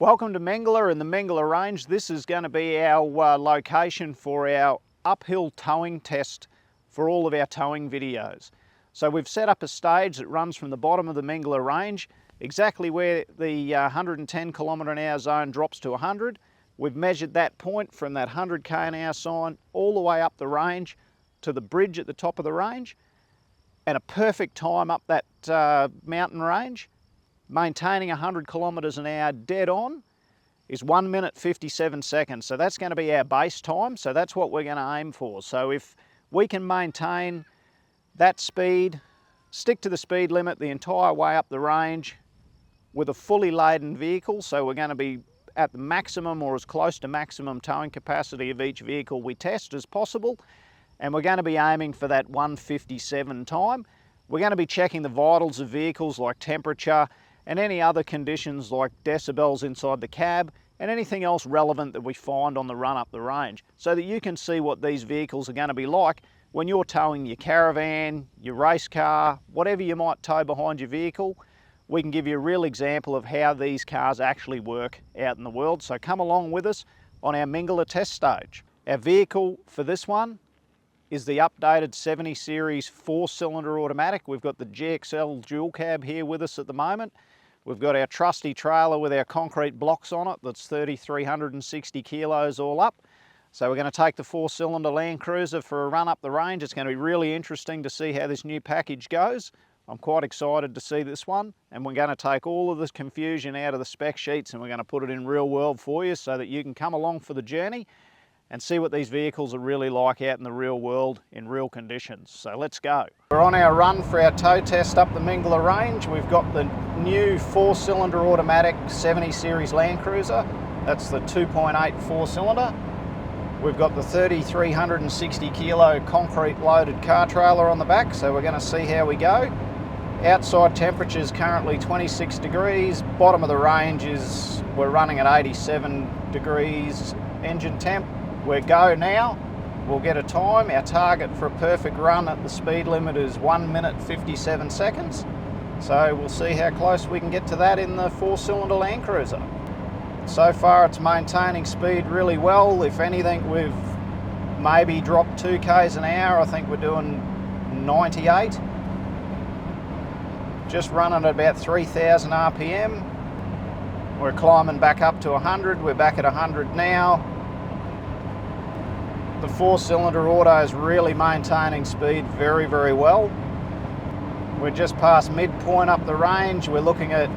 Welcome to Mingela in the Mingela Range. This is going to be our location for our uphill towing test for all of our towing videos. So we've set up a stage that runs from the bottom of the Mingela Range, exactly where the 110 km/h zone drops to 100. We've measured that point from that 100 km/h sign all the way up the range to the bridge at the top of the range, and a perfect time up that mountain range, maintaining 100 km/h dead on, is 1 minute 57 seconds. So that's going to be our base time. So that's what we're going to aim for. So if we can maintain that speed, stick to the speed limit the entire way up the range with a fully laden vehicle, so we're going to be at the maximum or as close to maximum towing capacity of each vehicle we test as possible, and we're going to be aiming for that 1:57 time. We're going to be checking the vitals of vehicles like temperature and any other conditions like decibels inside the cab and anything else relevant that we find on the run up the range, so that you can see what these vehicles are going to be like when you're towing your caravan, your race car, whatever you might tow behind your vehicle. We can give you a real example of how these cars actually work out in the world. So come along with us on our Mingela test stage. Our vehicle for this one is the updated 70 series 4-cylinder automatic. We've got the GXL dual cab here with us at the moment. We've got our trusty trailer with our concrete blocks on it that's 3,360 kilos all up. So we're going to take the 4-cylinder LandCruiser for a run up the range. It's going to be really interesting to see how this new package goes. I'm quite excited to see this one, and we're going to take all of this confusion out of the spec sheets and we're going to put it in real world for you so that you can come along for the journey and see what these vehicles are really like out in the real world in real conditions. So let's go. We're on our run for our tow test up the Mingela Range. We've got the new 4-cylinder automatic 70 series LandCruiser. That's the 2.8 4-cylinder. We've got the 3,360 kilo concrete loaded car trailer on the back, so we're going to see how we go. Outside temperature is currently 26 degrees. Bottom of the range is, we're running at 87 degrees engine temp. We're go now. We'll get a time. Our target for a perfect run at the speed limit is 1 minute 57 seconds. So we'll see how close we can get to that in the 4-cylinder LandCruiser. So far it's maintaining speed really well. If anything, we've maybe dropped 2 k's an hour. I think we're doing 98. Just running at about 3,000 RPM. We're climbing back up to 100. We're back at 100 now. The 4-cylinder auto is really maintaining speed very, very well. We're just past midpoint up the range. We're looking at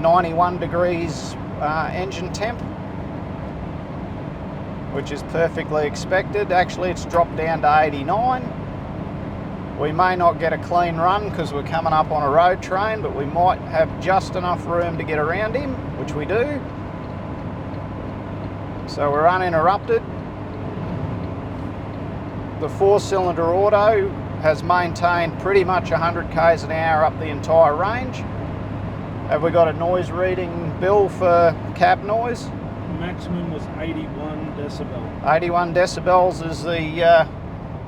91 degrees engine temp, which is perfectly expected. Actually, it's dropped down to 89. We may not get a clean run because we're coming up on a road train, but we might have just enough room to get around him, which we do. So we're uninterrupted. The 4-cylinder auto has maintained pretty much 100 k's an hour up the entire range. Have we got a noise reading, Bill, for cab noise? Maximum was 81 decibel. 81 decibels is the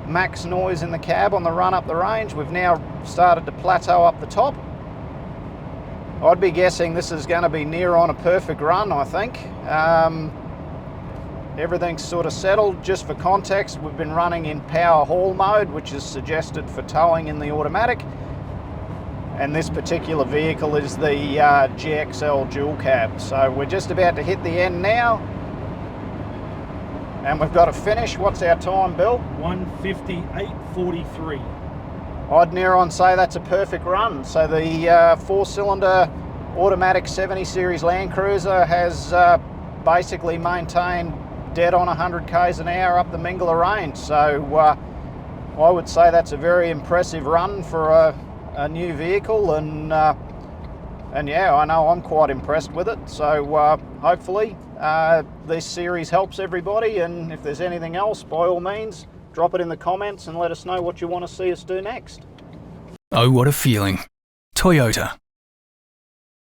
max noise in the cab on the run up the range. We've now started to plateau up the top. I'd be guessing this is going to be near on a perfect run, I think. Everything's sort of settled. Just for context, we've been running in power haul mode, which is suggested for towing in the automatic. And this particular vehicle is the GXL dual cab. So we're just about to hit the end now. And we've got a finish. What's our time, Bill? 1:58.43. I'd near on say that's a perfect run. So the 4-cylinder automatic 70 series LandCruiser has basically maintained dead on 100 k's an hour up the Mingela Range. So I would say that's a very impressive run for a new vehicle, and yeah, I know I'm quite impressed with it. So hopefully this series helps everybody, and if there's anything else, by all means, drop it in the comments and let us know what you want to see us do next. Oh, what a feeling. Toyota.